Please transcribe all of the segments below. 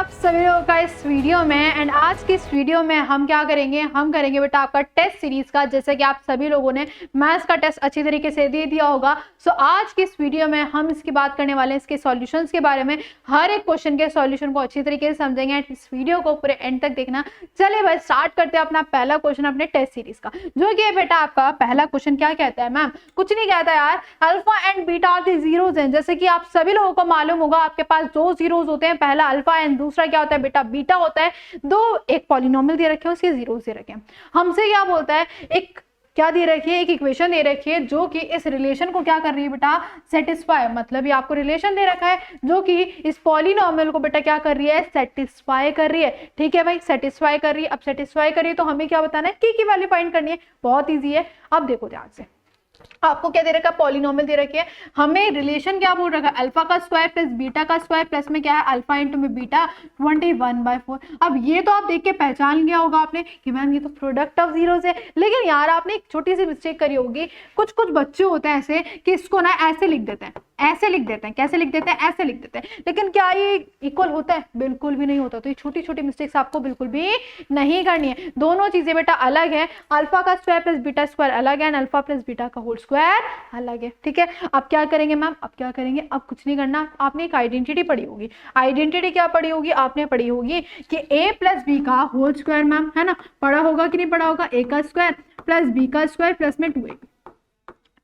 आप सभी लोगों का इस वीडियो में। एंड आज की इस वीडियो में हम क्या करेंगे, हम करेंगे बेटा आपका टेस्ट सीरीज का। जैसे कि आप सभी लोगों ने मैथ्स का टेस्ट अच्छी तरीके से दे दिया होगा। सो आज की इस वीडियो में हम इसकी बात करने वाले हैं, इसके सॉल्यूशंस के बारे में। हर एक क्वेश्चन के सॉल्यूशन को अच्छी तरीके से समझेंगे। इस वीडियो को पूरे एंड तक देखना। चलिए भाई स्टार्ट करते हैं अपना पहला क्वेश्चन अपने टेस्ट सीरीज का, जो कि बेटा आपका पहला क्वेश्चन क्या कहता है। मैम कुछ नहीं कहता यार, alpha and beta are the zeros हैं। जैसे कि आप सभी लोगों को मालूम होगा, आपके पास दो जीरोज होते हैं, पहला अल्फा एंड दूसरा क्या होता है बेटा बीटा होता है। दो एक पॉलिनोमियल दे रखे हैं, उसके जीरोज दे रखे हैं। हमसे क्या बोलता है, एक क्या दे रखी है, एक इक्वेशन दे रखी है जो कि इस रिलेशन को क्या कर रही है बेटा, सेटिस्फाई। मतलब ये आपको रिलेशन दे रखा है जो कि इस पॉलिनोमियल को बेटा क्या कर रही है, सेटिस्फाई कर रही है। ठीक है भाई, सेटिस्फाई कर रही है। अब सेटिस्फाई कर रही है तो हमें क्या बताना है, की वैल्यू फाइंड करनी है। बहुत ईजी है। अब देखो ध्यान से, आपको क्या दे रखा है, पॉलिनोमियल दे रखी है। हमें रिलेशन क्या बोल रखा है, अल्फा का स्क्वायर प्लस बीटा का स्क्वायर प्लस में क्या है, अल्फा इंटू में बीटा 21/4। अब ये तो आप देख के पहचान लिया होगा आपने कि मैम ये तो प्रोडक्ट ऑफ जीरोस है। लेकिन यार आपने एक छोटी सी मिस्टेक करी होगी। कुछ कुछ बच्चे होते हैं ऐसे कि इसको ना ऐसे लिख देते हैं, ऐसे लिख देते हैं। कैसे लिख देते हैं, ऐसे लिख देते हैं। लेकिन क्या ये इक्वल होता है, बिल्कुल भी नहीं होता। तो ये छोटी छोटी मिस्टेक्स आपको बिल्कुल भी नहीं करनी है। दोनों चीजें बेटा अलग है। अल्फा का स्क्वायर प्लस बीटा स्क्वायर अलग है, अल्फा प्लस बीटा का होल स्क्वायर अलग है। ठीक है, अब क्या करेंगे मैम, अब क्या करेंगे, अब कुछ नहीं करना। आपने एक आइडेंटिटी पढ़ी होगी। आइडेंटिटी क्या पढ़ी होगी, आपने पढ़ी होगी कि a प्लस बी का होल स्क्वायर, मैम है ना, पढ़ा होगा कि नहीं पढ़ा होगा। a का स्क्वायर प्लस b का स्क्वायर प्लस में 2ab,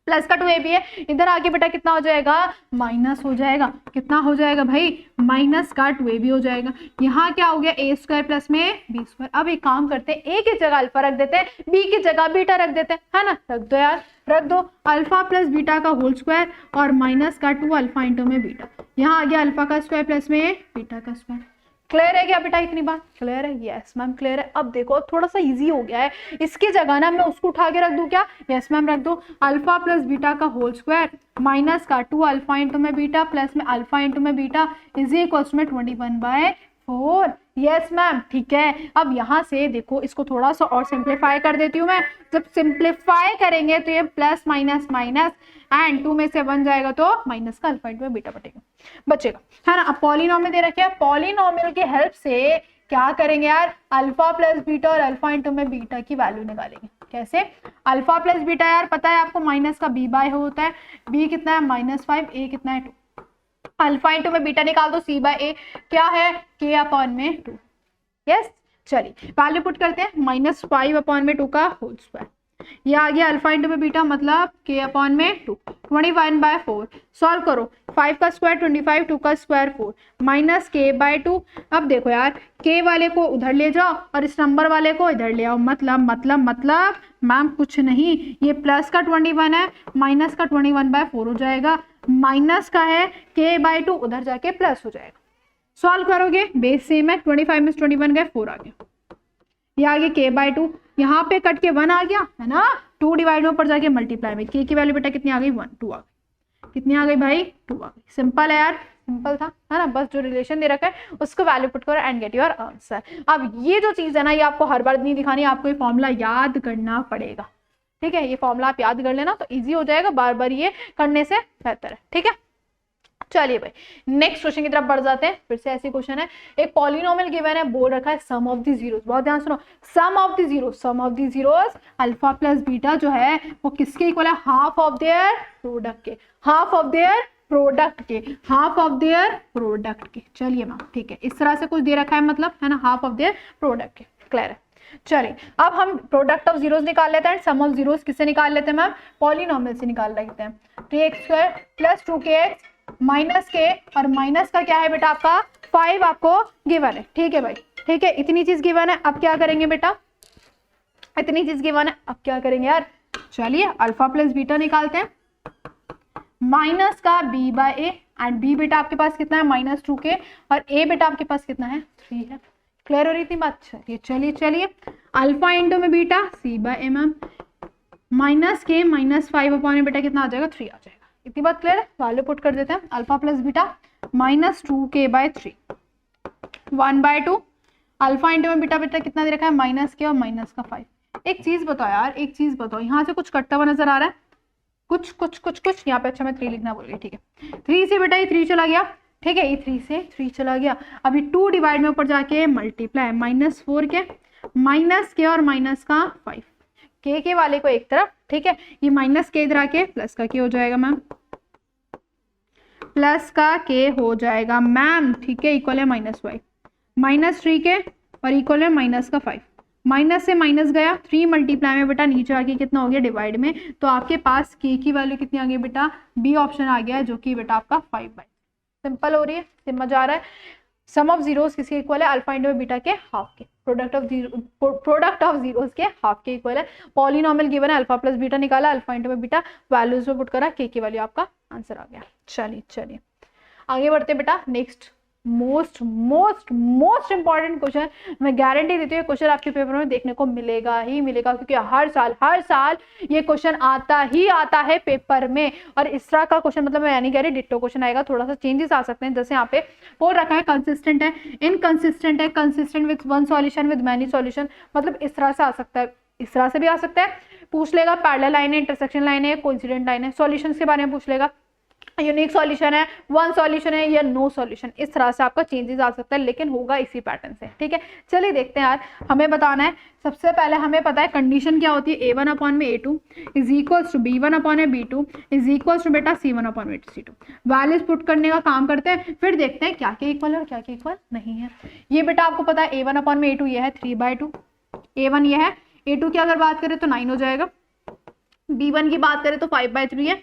प्लस का 2ab है। इधर आगे बेटा कितना हो जाएगा, माइनस हो जाएगा। कितना हो जाएगा भाई, माइनस का 2ab हो जाएगा। यहाँ क्या हो गया, a स्क्वायर प्लस में b स्क्वायर। अब एक काम करते हैं, a की जगह अल्फा रख देते हैं, b की जगह बीटा रख देते हैं, है ना। रख दो यार, रख दो। अल्फा प्लस बीटा का होल स्क्वायर और माइनस का 2 अल्फा इंटू में बीटा। यहाँ आ गया अल्फा का स्क्वायर प्लस में बीटा का स्क्वायर। क्लियर है क्या बेटा, इतनी बात क्लियर है। यस मैम क्लियर है। अब देखो थोड़ा सा इजी हो गया है। इसकी जगह ना मैं उसको उठा के रख दूं क्या, यस मैम रख दो। अल्फा प्लस बीटा का होल स्क्वायर माइनस का 2 अल्फा इंटू में बीटा प्लस में अल्फा इंटू में बीटा इज इक्वल्स में 21/4। यस मैम ठीक है। अब यहाँ से देखो, इसको थोड़ा सा और सिंप्लीफाई कर देती हूँ मैं। जब सिंप्लीफाई करेंगे तो ये प्लस माइनस माइनस एंड 2 में से 1 जाएगा तो माइनस का अल्फा इंटू में बीटा बचेगा, है ना। अब पॉलिनोमियल दे रखे हैं, पॉलिनोमियल की हेल्प से क्या करेंगे यार, अल्फा प्लस बीटा और अल्फा इंटू में बीटा की वैल्यू निकालेंगे। कैसे, अल्फा प्लस बीटा यार पता है आपको, माइनस का b बाय होता है। b कितना है -5, a कितना है 2। अल्फा इंटू में बीटा निकाल दो, c/a क्या है, k/2। यस चलिए वैल्यू पुट करते हैं, -5/2 का होल स्क्वायर। ये आ गया अल्फा इंटू में बीटा मतलब k/2 21/4। सॉल्व करो, 5 का स्क्वायर 25, 2 का स्क्वायर 4 माइनस k/2। अब देखो यार, k वाले को उधर ले जाओ और इस नंबर वाले को इधर ले आओ। मतलब मैम कुछ नहीं, ये प्लस का 21 है, माइनस का 21/4 हो जाएगा। माइनस का है k/2, उधर जाके प्लस हो जाएगा। सॉल्व करोगे, बेस सेम है, 25 में 21 गए 4 आ गया। ये आ गया k/2, यहाँ पे कट के 1 आ गया, है ना। 2 डिवाइड में ऊपर जाके मल्टीप्लाई में k की वैल्यू बेटा कितनी आ गई, 1 2 आ गई। कितनी आ गई भाई, 2 आ गई। सिंपल है यार, सिंपल था, है ना। बस जो रिलेशन दे रखा है उसको वैल्यू पुट करो एंड गेट योर आंसर। अब ये जो चीज है ना, ये आपको हर बार नहीं दिखानी, आपको ये फॉर्मूला याद करना पड़ेगा। ठीक है, ये फॉर्मूला आप याद कर लेना तो इजी हो जाएगा, बार बार ये करने से बेहतर है। ठीक है, चलिए भाई नेक्स्ट क्वेश्चन की तरफ बढ़ जाते हैं। फिर से ऐसी क्वेश्चन है, एक पॉलिनोमियल गिवन है, बोल रखा है सम ऑफ द जीरोस। बहुत ध्यान सुनो, sum of the zeros alpha plus beta जो है वो किसके इक्वल है, हाफ ऑफ देयर प्रोडक्ट के, हाफ ऑफ देयर प्रोडक्ट के, हाफ ऑफ देयर प्रोडक्ट के। चलिए मैम ठीक है, इस तरह से कुछ दे रखा है, मतलब है ना, हाफ ऑफ देयर प्रोडक्ट के। क्लियर है। चलिए अब हम प्रोडक्ट ऑफ जीरोस निकाल लेते हैं। सम ऑफ जीरोस किससे निकाल लेते हैं मैम, पॉलिनोमियल से निकाल लेते हैं। 3x² प्लस 2kx माइनस के, और माइनस का क्या है बेटा आपका 5 आपको गिवन है। ठीक है भाई, ठीक है, इतनी चीज गिवन है। अब क्या करेंगे बेटा, इतनी चीज गिवन है, अब क्या करेंगे यार, चलिए अल्फा प्लस बीटा निकालते हैं। माइनस का b/a एंड b बेटा आपके पास कितना है -2k और a बेटा आपके पास कितना है 3 है। क्लियर हो रही थी बात। चलिए अल्फा इंटू में बीटा c/a मैम माइनस के -5 बेटा कितना आ जाएगा 3 आ जाएगा। इतनी बात क्लियर है। वैल्यू पुट कर देते हैं, alpha plus beta -2k/3 1/2 alpha into में बीटा कितना दे रखा है, -k और माइनस का 5। एक चीज बताओ यार, एक चीज बताओ, यहाँ से कुछ कटता हुआ नजर आ रहा है, कुछ यहाँ पे। अच्छा मैं 3 लिखना बोल रही, ठीक है। 3 से बेटा ये 3 चला गया, ठीक है, ये 3 से 3 चला गया। अभी 2 डिवाइड में ऊपर जाके मल्टीप्लाई, -4 के माइनस के और माइनस का 5, के वाले को एक तरफ, ठीक है, ये माइनस के इधर आके प्लस का के हो जाएगा मैम, प्लस का के हो जाएगा मैम, ठीक है, इक्वल है -5, -3 के और इक्वल है माइनस का 5, माइनस से माइनस गया, 3 मल्टीप्लाई में बेटा नीचे आके कितना हो गया डिवाइड में, तो आपके पास के की वैल्यू कितनी आ गई बेटा, बी ऑप्शन आ गया जो कि बेटा आपका 5/, सिंपल हो रही है, समझ आ रहा है। सम ऑफ जीरोस किसके इक्वल है, अल्फा इंटू बीटा के हाफ के, प्रोडक्ट ऑफ जीरोस के हाफ के इक्वल है। पॉलिनोमियल गिवन है, अल्फा प्लस बीटा निकाला, अल्फा इंटू बीटा वैल्यूज में पुट करा, के की वैल्यू आपका आंसर आ गया। चलिए आगे बढ़ते बेटा, नेक्स्ट मोस्ट इंपॉर्टेंट क्वेश्चन, मैं गारंटी देती हूँ क्वेश्चन आपके पेपर में देखने को मिलेगा ही मिलेगा, क्योंकि हर साल ये क्वेश्चन आता ही आता है पेपर में। और इस तरह का क्वेश्चन, मतलब मैं नहीं कह रही डिट्टो क्वेश्चन आएगा, थोड़ा सा चेंजेस आ सकते हैं, जैसे यहाँ पे बोल रखा है कंसिस्टेंट है, इनकंसिस्टेंट है, consistent with one solution, with many solution, मतलब इस तरह से आ सकता है, इस तरह से भी आ सकता है। पूछ लेगा पैरेलल लाइन है, इंटरसेक्शन लाइन है, कोइंसिडेंट लाइन है, सॉल्यूशंस के बारे में पूछ लेगा, यूनिक सॉल्यूशन है, वन सॉल्यूशन है या नो सॉल्यूशन, इस तरह से आपका चेंजेस आ सकता है, लेकिन होगा इसी पैटर्न से, ठीक है। चलिए देखते हैं यार, हमें बताना है, सबसे पहले हमें पता है कंडीशन क्या होती है, a1 अपॉन में a2 is equals to b1 upon में b2 इज इक्वल्स टू बेटा c1 अपॉन में c2, वैल्यूज पुट करने का काम करते हैं, फिर देखते हैं क्या क्या इक्वल है और क्या क्या इक्वल नहीं है। ये बेटा आपको पता है a1 अपॉन में a2 ये है 3/2, a1 ये है, a2 की अगर बात करें तो 9 हो जाएगा, b1 की बात करें तो 5/3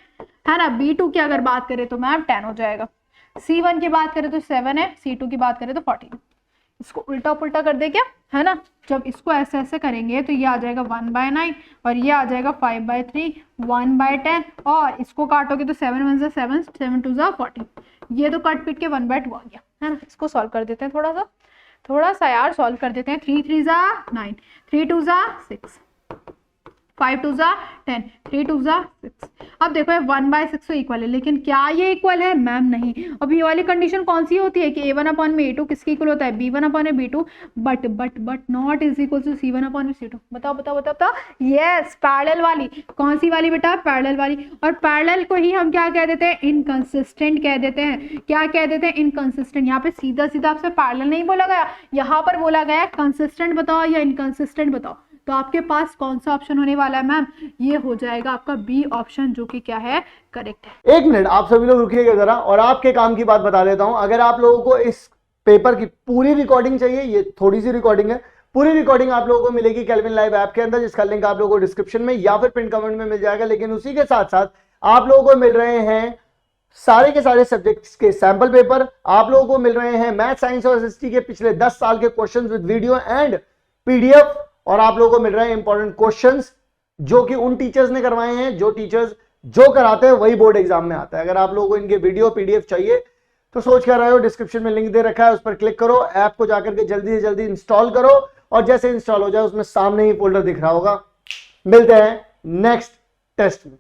है ना, b2 की अगर बात करें तो मैम 10 हो जाएगा, c1 की बात करें तो 7 है, c2 की बात करें तो 14। इसको उल्टा पुल्टा कर दे क्या, है ना, जब इसको ऐसे ऐसे करेंगे तो ये आ जाएगा 1/9 और ये आ जाएगा 5/3, 1/10, और इसको काटोगे तो 7 1 ज़ा 7, 7 2 ज़ा 14, ये तो कट पिट के 1/2 आ गया, है ना। इसको सॉल्व कर देते हैं, थोड़ा सा यार सॉल्व कर देते हैं। 3 3 ज़ा 9, 3 2 ज़ा 6, 5 2 ज़ा 10, 3 2 ज़ा 6। अब देखो ये 1/6 तो इक्वल है, लेकिन क्या ये इक्वल है मैम, नहीं। अब ये वाली कंडीशन कौन सी होती है कि a1 अपॉन में a2 किसके इक्वल होता है, b1 अपॉन में b2, but not is equal to c1 upon में c2। बताओ यस, पैरेलल वाली, कौन सी वाली बेटा, पैरेलल वाली। और पैरेलल को ही हम क्या कह देते हैं, इनकंसिस्टेंट कह देते हैं। क्या कह देते हैं, इनकंसिस्टेंट। यहाँ पे सीधा सीधा आपसे पैरेलल नहीं बोला गया, यहाँ पर बोला गया कंसिस्टेंट बताओ या इनकंसिस्टेंट बताओ, तो आपके पास कौन सा ऑप्शन होने वाला है मैम, ये हो जाएगा आपका बी ऑप्शन, जो कि क्या है, करेक्ट है। एक मिनट आप सभी लोग रुकिएगा जरा, और आपके काम की बात बता देता हूं। अगर आप लोगों को इस पेपर की पूरी रिकॉर्डिंग चाहिए, ये थोड़ी सी रिकॉर्डिंग है, पूरी रिकॉर्डिंग आप लोगों को मिलेगी केल्विन लाइव ऐप के अंदर, जिसका लिंक आप लोगों को डिस्क्रिप्शन में या फिर पिन कमेंट में मिल जाएगा। लेकिन उसी के साथ साथ आप लोगों को मिल रहे हैं सारे के सारे सब्जेक्ट्स के सैंपल पेपर, आप लोगों को मिल रहे हैं मैथ, साइंस और एसएसटी के पिछले 10 साल के questions with video and PDF, और आप लोगों को मिल रहे हैं इंपॉर्टेंट क्वेश्चंस जो कि उन टीचर्स ने करवाए हैं, जो टीचर्स जो कराते हैं वही बोर्ड एग्जाम में आता है। अगर आप लोगों को इनके वीडियो पीडीएफ चाहिए तो सोच कर रहे हो, डिस्क्रिप्शन में लिंक दे रखा है, उस पर क्लिक करो, ऐप को जाकर के जल्दी से जल्दी इंस्टॉल करो, और जैसे इंस्टॉल हो जाए उसमें सामने ही फोल्डर दिख रहा होगा। मिलते हैं नेक्स्ट टेस्ट में।